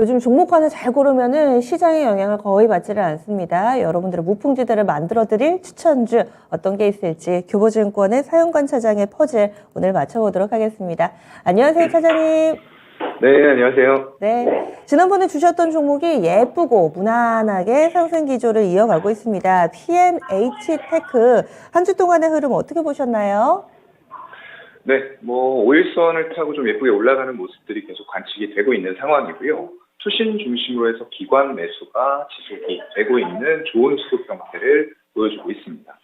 요즘 종목 하나 잘 고르면은 시장의 영향을 거의 받지를 않습니다. 여러분들의 무풍지대를 만들어드릴 추천주 어떤 게 있을지 교보증권의 사용관 차장의 퍼즐 오늘 맞춰보도록 하겠습니다. 안녕하세요, 차장님. 네, 안녕하세요. 네, 지난번에 주셨던 종목이 예쁘고 무난하게 상승 기조를 이어가고 있습니다. P&H 테크 한 주 동안의 흐름 어떻게 보셨나요? 네, 뭐 5일선을 타고 좀 예쁘게 올라가는 모습들이 계속 관측이 되고 있는 상황이고요. 투신 중심으로 해서 기관 매수가 지속이 되고 있는 좋은 수급 형태를 보여주고 있습니다.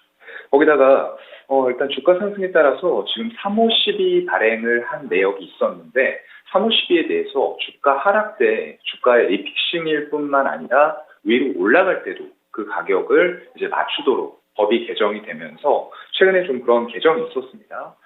거기다가 일단 주가 상승에 따라서 지금 3호 12 발행을 한 내역이 있었는데 3호 12에 대해서 주가 하락 때 주가의 리픽싱일 뿐만 아니라 위로 올라갈 때도 그 가격을 이제 맞추도록 법이 개정이 되면서 최근에 좀 그런 개정이 있었습니다.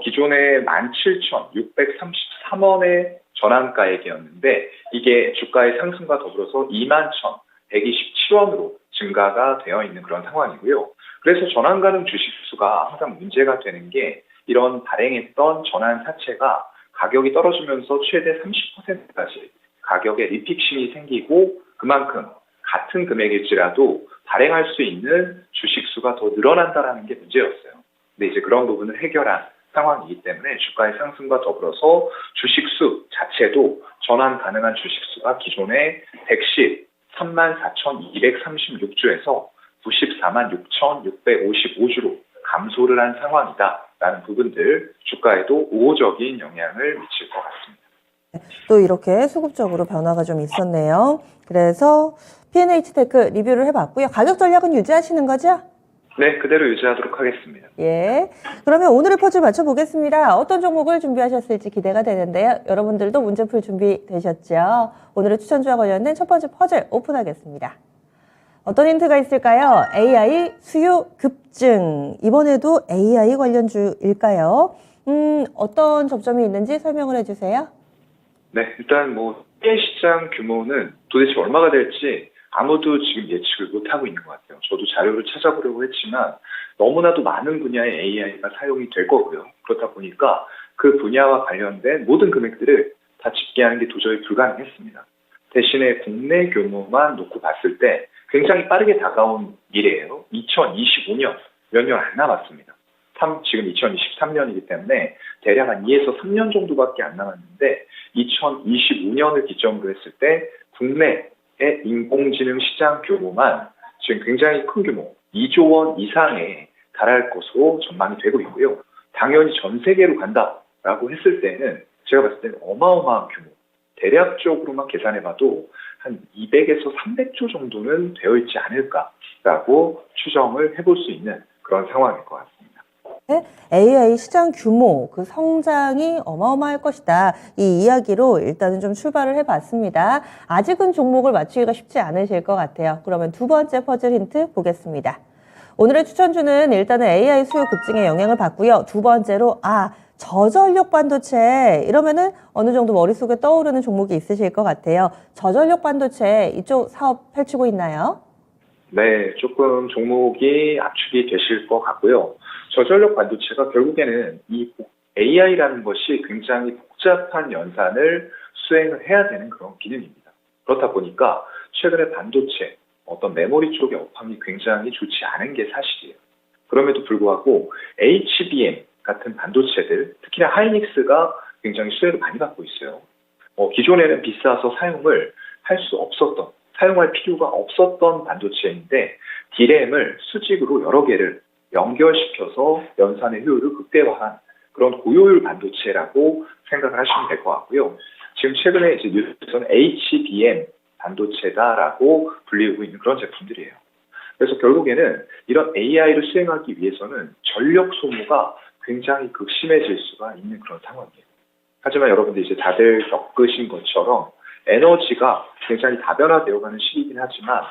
기존에 17,633원의 전환가액이었는데 이게 주가의 상승과 더불어서 21,127원으로 증가가 되어 있는 그런 상황이고요. 그래서 전환 가능 주식수가 항상 문제가 되는 게 이런 발행했던 전환 사채가 가격이 떨어지면서 최대 30%까지 가격에 리픽싱이 생기고 그만큼 같은 금액일지라도 발행할 수 있는 주식수가 더 늘어난다는 게 문제였어요. 근데 이제 그런 부분을 해결한 상황이기 때문에 주가의 상승과 더불어서 주식수 자체도 전환 가능한 주식수가 기존에 113만 4,236주에서 94만 6,655주로 감소를 한 상황이다라는 부분들 주가에도 우호적인 영향을 미칠 것 같습니다. 또 이렇게 수급적으로 변화가 좀 있었네요. 그래서 P&H 테크 리뷰를 해봤고요. 가격 전략은 유지하시는 거죠? 네, 그대로 유지하도록 하겠습니다. 예. 그러면 오늘의 퍼즐 맞춰보겠습니다. 어떤 종목을 준비하셨을지 기대가 되는데요. 여러분들도 문제 풀 준비 되셨죠? 오늘의 추천주와 관련된 첫 번째 퍼즐 오픈하겠습니다. 어떤 힌트가 있을까요? AI 수요 급증. 이번에도 AI 관련주일까요? 어떤 접점이 있는지 설명을 해주세요. 네, 일단 시장 규모는 도대체 얼마가 될지 아무도 지금 예측을 못하고 있는 것 같아요. 저도 자료를 찾아보려고 했지만 너무나도 많은 분야의 AI가 사용이 될 거고요. 그렇다 보니까 그 분야와 관련된 모든 금액들을 다 집계하는 게 도저히 불가능했습니다. 대신에 국내 규모만 놓고 봤을 때 굉장히 빠르게 다가온 미래예요. 2025년 몇 년 안 남았습니다. 지금 2023년이기 때문에 대략 한 2에서 3년 정도밖에 안 남았는데 2025년을 기점으로 했을 때 국내의 인공지능 시장 규모만 지금 굉장히 큰 규모 2조 원 이상에 달할 것으로 전망이 되고 있고요. 당연히 전 세계로 간다라고 했을 때는 제가 봤을 때는 어마어마한 규모 대략적으로만 계산해봐도 한 200에서 300조 정도는 되어 있지 않을까라고 추정을 해볼 수 있는 그런 상황일 것 같습니다. AI 시장 규모, 그 성장이 어마어마할 것이다. 이 이야기로 일단은 좀 출발을 해봤습니다. 아직은 종목을 맞추기가 쉽지 않으실 것 같아요. 그러면 두 번째 퍼즐 힌트 보겠습니다. 오늘의 추천주는 일단은 AI 수요 급증의 영향을 받고요. 두 번째로 저전력 반도체 이러면은 어느 정도 머릿속에 떠오르는 종목이 있으실 것 같아요. 저전력 반도체 이쪽 사업 펼치고 있나요? 네, 조금 종목이 압축이 되실 것 같고요. 저전력 반도체가 결국에는 이 AI라는 것이 굉장히 복잡한 연산을 수행을 해야 되는 그런 기능입니다. 그렇다 보니까 최근에 반도체, 어떤 메모리 쪽의 업황이 굉장히 좋지 않은 게 사실이에요. 그럼에도 불구하고 HBM 같은 반도체들, 특히나 하이닉스가 굉장히 수혜를 많이 받고 있어요. 기존에는 비싸서 사용할 필요가 없었던 반도체인데 D램을 수직으로 여러 개를 연결시켜서 연산의 효율을 극대화한 그런 고효율 반도체라고 생각을 하시면 될 것 같고요. 지금 최근에 이제 뉴스에서는 HBM 반도체다라고 불리우고 있는 그런 제품들이에요. 그래서 결국에는 이런 AI를 수행하기 위해서는 전력 소모가 굉장히 극심해질 수가 있는 그런 상황이에요. 하지만 여러분들 이제 다들 겪으신 것처럼 에너지가 굉장히 다변화되어가는 시기이긴 하지만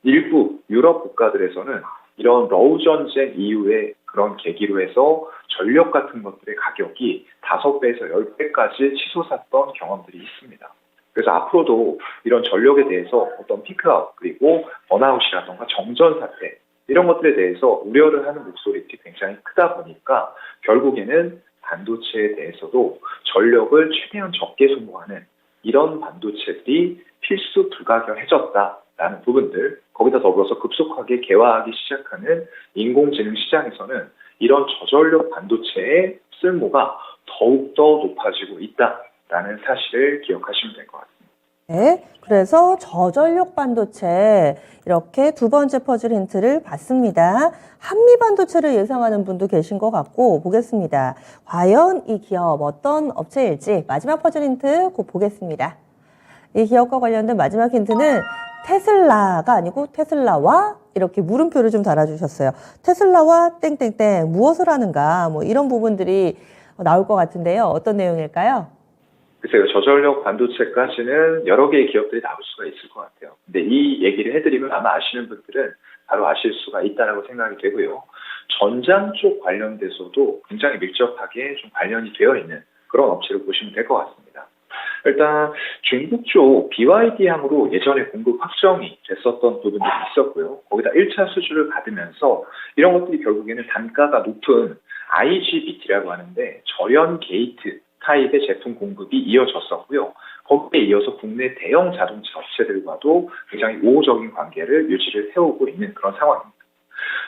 일부 유럽 국가들에서는 이런 러우 전쟁 이후에 그런 계기로 해서 전력 같은 것들의 가격이 5배에서 10배까지 치솟았던 경험들이 있습니다. 그래서 앞으로도 이런 전력에 대해서 어떤 피크아웃 그리고 번아웃이라던가 정전 사태 이런 것들에 대해서 우려를 하는 목소리들이 굉장히 크다 보니까 결국에는 반도체에 대해서도 전력을 최대한 적게 소모하는 이런 반도체들이 필수 불가결해졌다라는 부분들, 거기다 더불어서 급속하게 개화하기 시작하는 인공지능 시장에서는 이런 저전력 반도체의 쓸모가 더욱더 높아지고 있다라는 사실을 기억하시면 될 것 같습니다. 네, 그래서 저전력 반도체 이렇게 두 번째 퍼즐 힌트를 봤습니다. 한미 반도체를 예상하는 분도 계신 것 같고 보겠습니다. 과연 이 기업 어떤 업체일지 마지막 퍼즐 힌트 곧 보겠습니다. 이 기업과 관련된 마지막 힌트는 테슬라가 아니고 테슬라와 이렇게 물음표를 좀 달아주셨어요. 테슬라와 땡땡땡 무엇을 하는가 뭐 이런 부분들이 나올 것 같은데요. 어떤 내용일까요? 글쎄요, 저전력 반도체까지는 여러 개의 기업들이 나올 수가 있을 것 같아요. 근데 이 얘기를 해드리면 아마 아시는 분들은 바로 아실 수가 있다라고 생각이 되고요. 전장 쪽 관련돼서도 굉장히 밀접하게 좀 관련이 되어 있는 그런 업체를 보시면 될 것 같습니다. 일단 중국 쪽 BYD 항으로 예전에 공급 확정이 됐었던 부분들이 있었고요. 거기다 1차 수주를 받으면서 이런 것들이 결국에는 단가가 높은 IGBT라고 하는데 절연 게이트 타입의 제품 공급이 이어졌었고요. 거기에 이어서 국내 대형 자동차 업체들과도 굉장히 우호적인 관계를 유지를 해오고 있는 그런 상황입니다.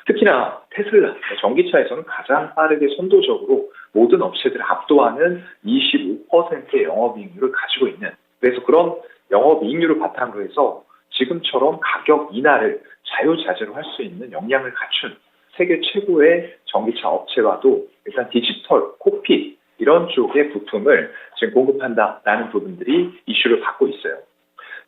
특히나 테슬라, 전기차에서는 가장 빠르게 선도적으로 모든 업체들을 압도하는 25%의 영업이익률을 가지고 있는, 그래서 그런 영업이익률을 바탕으로 해서 지금처럼 가격 인하를 자유자재로 할 수 있는 역량을 갖춘 세계 최고의 전기차 업체와도 일단 디지털, 콕핏 이런 쪽의 부품을 지금 공급한다라는 부분들이 이슈를 받고 있어요.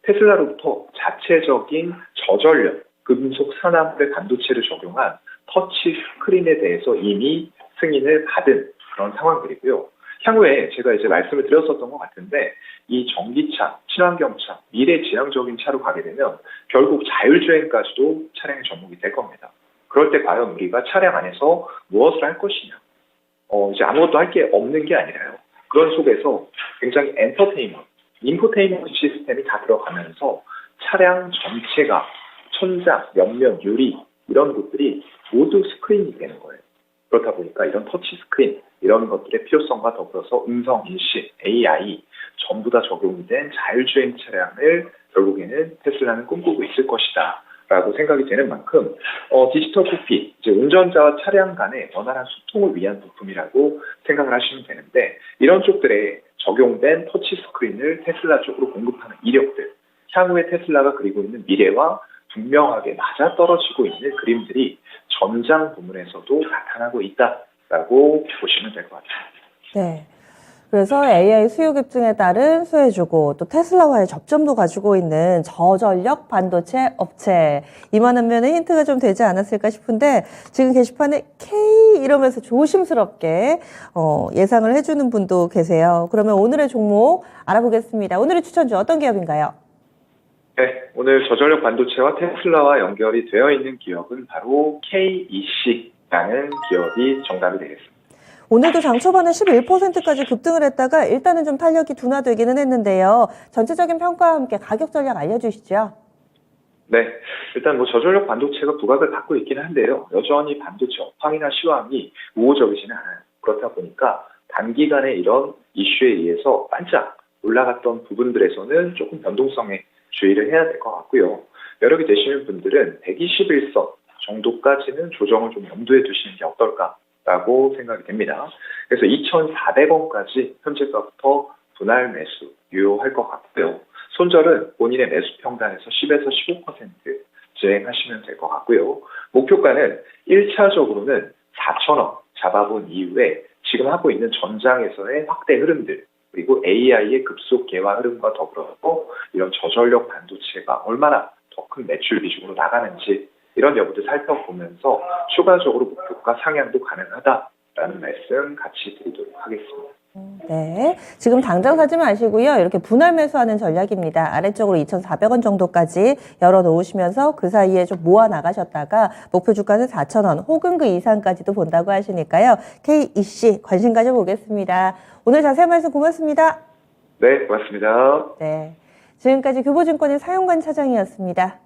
테슬라로부터 자체적인 저전력, 금속 산화물의 반도체를 적용한 터치 스크린에 대해서 이미 승인을 받은 그런 상황들이고요. 향후에 제가 이제 말씀을 드렸었던 것 같은데 이 전기차, 친환경차, 미래지향적인 차로 가게 되면 결국 자율주행까지도 차량의 접목이 될 겁니다. 그럴 때 과연 우리가 차량 안에서 무엇을 할 것이냐? 이제 아무것도 할 게 없는 게 아니라요. 그런 속에서 굉장히 엔터테인먼트, 인포테인먼트 시스템이 다 들어가면서 차량 전체가 천장, 옆면, 유리 이런 것들이 모두 스크린이 되는 거예요. 그렇다 보니까 이런 터치 스크린 이런 것들의 필요성과 더불어서 음성 인식, AI 전부 다 적용이 된 자율주행 차량을 결국에는 테슬라는 꿈꾸고 있을 것이다 라고 생각이 되는 만큼 디지털 콕핏, 이제 운전자와 차량 간의 원활한 소통을 위한 부품이라고 생각을 하시면 되는데 이런 쪽들에 적용된 터치 스크린을 테슬라 쪽으로 공급하는 이력들, 향후에 테슬라가 그리고 있는 미래와 분명하게 맞아떨어지고 있는 그림들이 전장 부문에서도 나타나고 있다라고 보시면 될 것 같아요. 네. 그래서 AI 수요 급증에 따른 수혜주고 또 테슬라와의 접점도 가지고 있는 저전력 반도체 업체. 이만한 면에 힌트가 좀 되지 않았을까 싶은데 지금 게시판에 K 이러면서 조심스럽게 예상을 해주는 분도 계세요. 그러면 오늘의 종목 알아보겠습니다. 오늘의 추천주 어떤 기업인가요? 네, 오늘 저전력 반도체와 테슬라와 연결이 되어 있는 기업은 바로 KEC라는 기업이 정답이 되겠습니다. 오늘도 장 초반에 11%까지 급등을 했다가 일단은 좀 탄력이 둔화되기는 했는데요. 전체적인 평가와 함께 가격 전략 알려주시죠. 네, 일단 뭐 저전력 반도체가 부각을 받고 있기는 한데요. 여전히 반도체 업황이나 시황이 우호적이지는 않아요. 그렇다 보니까 단기간에 이런 이슈에 의해서 반짝 올라갔던 부분들에서는 조금 변동성에 주의를 해야 될 것 같고요. 여력이 되시는 분들은 121선 정도까지는 조정을 좀 염두에 두시는 게 어떨까라고 생각이 됩니다. 그래서 2,400원까지 현재가부터 분할 매수 유효할 것 같고요. 손절은 본인의 매수 평단에서 10에서 15% 진행하시면 될 것 같고요. 목표가는 1차적으로는 4,000원 잡아본 이후에 지금 하고 있는 전장에서의 확대 흐름들, 그리고 AI의 급속 개화 흐름과 더불어서 이런 저전력 반도체가 얼마나 더 큰 매출 비중으로 나가는지 이런 여부들 살펴보면서 추가적으로 목표가 상향도 가능하다라는 말씀 같이 드리도록 하겠습니다. 네, 지금 당장 사지 마시고요. 이렇게 분할 매수하는 전략입니다. 아래쪽으로 2,400원 정도까지 열어놓으시면서 그 사이에 좀 모아 나가셨다가 목표 주가는 4,000원 혹은 그 이상까지도 본다고 하시니까요. KEC 관심 가져보겠습니다. 오늘 자세한 말씀 고맙습니다. 네, 고맙습니다. 네, 지금까지 교보증권의 사용관 차장이었습니다.